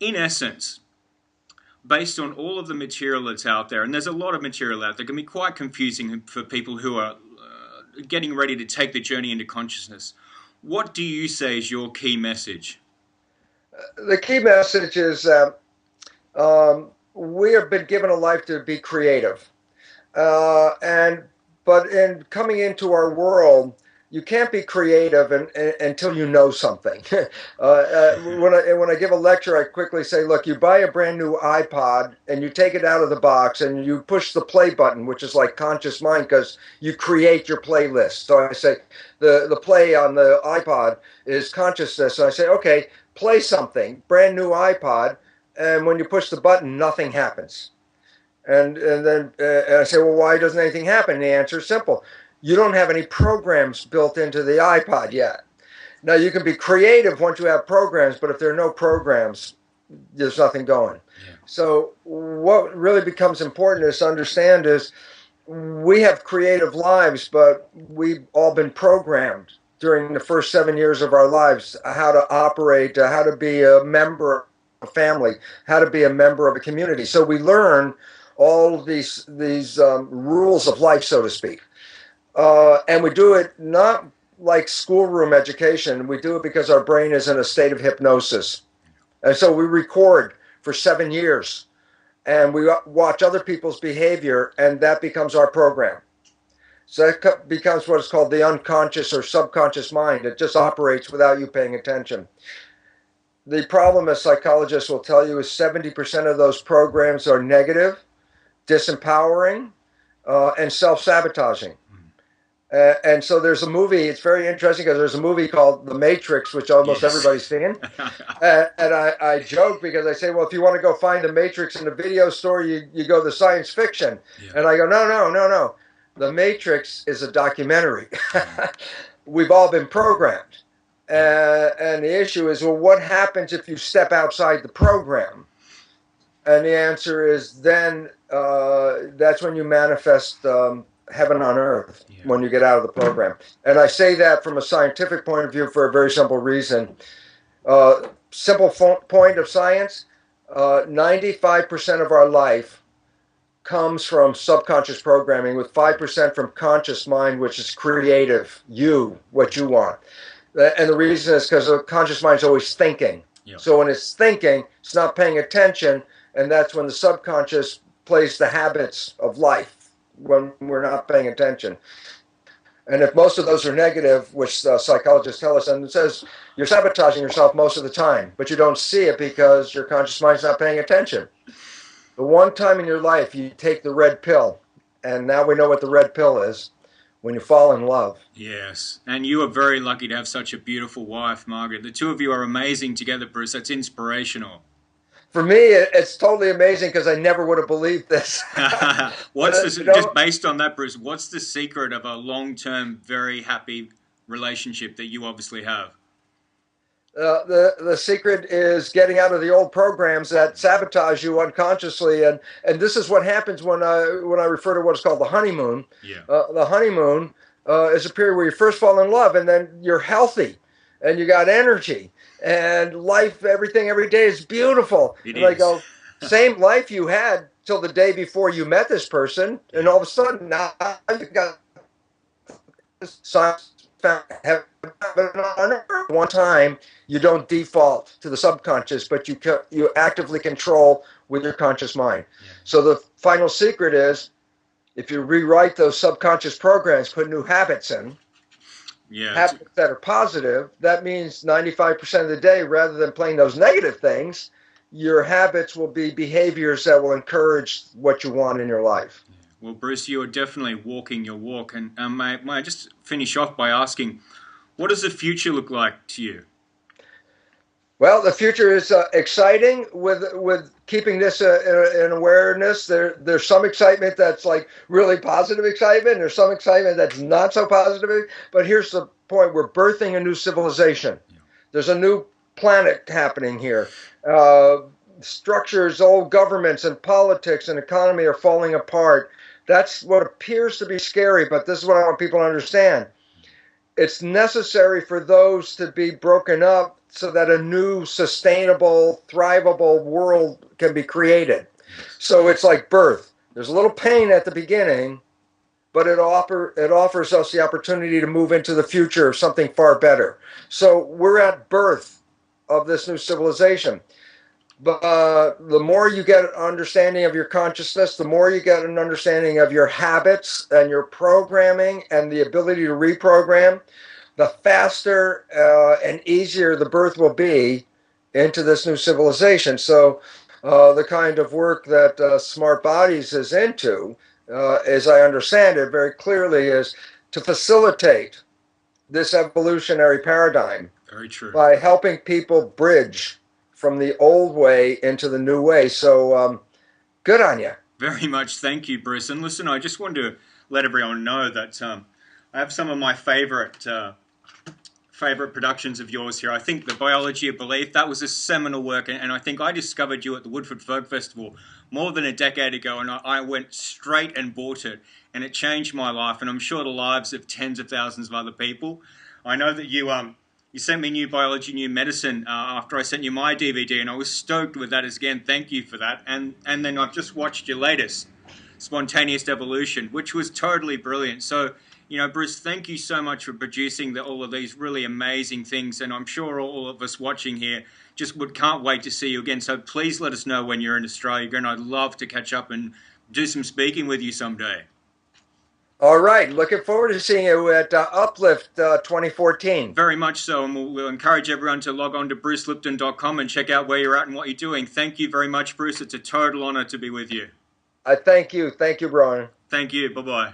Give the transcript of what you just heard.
in essence, based on all of the material that's out there, and there's a lot of material out there, can be quite confusing for people who are getting ready to take the journey into consciousness. What do you say is your key message? The key message is we have been given a life to be creative, and but in coming into our world, you can't be creative until you know something. When I give a lecture, I quickly say, look, you buy a brand new iPod and you take it out of the box and you push the play button, which is like conscious mind, because you create your playlist. So I say the play on the iPod is consciousness. So I say, okay, play something, brand new iPod, and when you push the button, nothing happens. And then I say, well, why doesn't anything happen? And the answer is simple. You don't have any programs built into the iPod yet. Now, you can be creative once you have programs, but if there are no programs, there's nothing going. Yeah. So what really becomes important is to understand is we have creative lives, but we've all been programmed during the first 7 years of our lives how to operate, how to be a member of a family, how to be a member of a community. So we learn all these rules of life, so to speak. And we do it not like schoolroom education. We do it because our brain is in a state of hypnosis. And so we record for 7 years and we watch other people's behavior, and that becomes our program. So that becomes what is called the unconscious or subconscious mind. It just operates without you paying attention. The problem, as psychologists will tell you, is 70% of those programs are negative, disempowering, and self-sabotaging. And so there's a movie, it's very interesting because there's a movie called The Matrix, which almost everybody's seen. And I joke because I say, well, if you want to go find The Matrix in the video store, you go to science fiction. Yeah. And I go, no. The Matrix is a documentary. We've all been programmed. And the issue is, well, what happens if you step outside the program? And the answer is then that's when you manifest heaven on earth, when you get out of the program. And I say that from a scientific point of view for a very simple reason. Simple point of science, 95% of our life comes from subconscious programming, with 5% from conscious mind, which is creative, what you want. And the reason is because the conscious mind is always thinking. Yeah. So when it's thinking, it's not paying attention, and that's when the subconscious plays the habits of life when we're not paying attention. And if most of those are negative, which psychologists tell us, and it says you're sabotaging yourself most of the time, but you don't see it because your conscious mind's not paying attention. The one time in your life you take the red pill, and now we know what the red pill is, when you fall in love. Yes, and you are very lucky to have such a beautiful wife, Margaret. The two of you are amazing together, Bruce. That's inspirational. For me, it's totally amazing because I never would have believed this. Just based on that, Bruce, what's the secret of a long-term, very happy relationship that you obviously have? The secret is getting out of the old programs that sabotage you unconsciously, and this is what happens when I refer to what is called the honeymoon. Yeah. The honeymoon is a period where you first fall in love, and then you're healthy, and you got energy, and life, everything, every day is beautiful. I go, same life you had till the day before you met this person, and all of a sudden now you've got science. One time you don't default to the subconscious, but you actively control with your conscious mind. Yeah. So the final secret is, if you rewrite those subconscious programs, put new habits in, habits that are positive, that means 95% of the day, rather than playing those negative things, your habits will be behaviors that will encourage what you want in your life. Well, Bruce, you are definitely walking your walk. And may I just finish off by asking, what does the future look like to you? Well, the future is exciting with keeping this in awareness. There's some excitement that's like really positive excitement. There's some excitement that's not so positive. But here's the point. We're birthing a new civilization. Yeah. There's a new planet happening here. Structures, old governments and politics and economy are falling apart. That's what appears to be scary, but this is what I want people to understand. it's necessary for those to be broken up so that a new, sustainable, thrivable world can be created. Yes. So it's like birth. There's a little pain at the beginning, but it offers us the opportunity to move into the future of something far better. So we're at birth of this new civilization. But the more you get an understanding of your consciousness, the more you get an understanding of your habits and your programming and the ability to reprogram, the faster and easier the birth will be into this new civilization. So, the kind of work that Smart Bodies is into, as I understand it very clearly, is to facilitate this evolutionary paradigm Very true. by helping people bridge from the old way into the new way. So, good on you. Very much. Thank you, Bruce. And listen, I just wanted to let everyone know that I have some of my favorite productions of yours here. I think the Biology of Belief, that was a seminal work, and I think I discovered you at the Woodford Folk Festival more than a decade ago, and I went straight and bought it, and it changed my life, and I'm sure the lives of tens of thousands of other people. I know that you sent me New Biology, New Medicine after I sent you my DVD, and I was stoked with that. As again, thank you for that. And then I've just watched your latest, Spontaneous Evolution, which was totally brilliant. So, Bruce, thank you so much for producing all of these really amazing things, and I'm sure all of us watching here can't wait to see you again. So please let us know when you're in Australia again. I'd love to catch up and do some speaking with you someday. All right. Looking forward to seeing you at Uplift 2014. Very much so, and we'll encourage everyone to log on to brucelipton.com and check out where you're at and what you're doing. Thank you very much, Bruce. It's a total honor to be with you. I thank you. Thank you, Brian. Thank you. Bye-bye.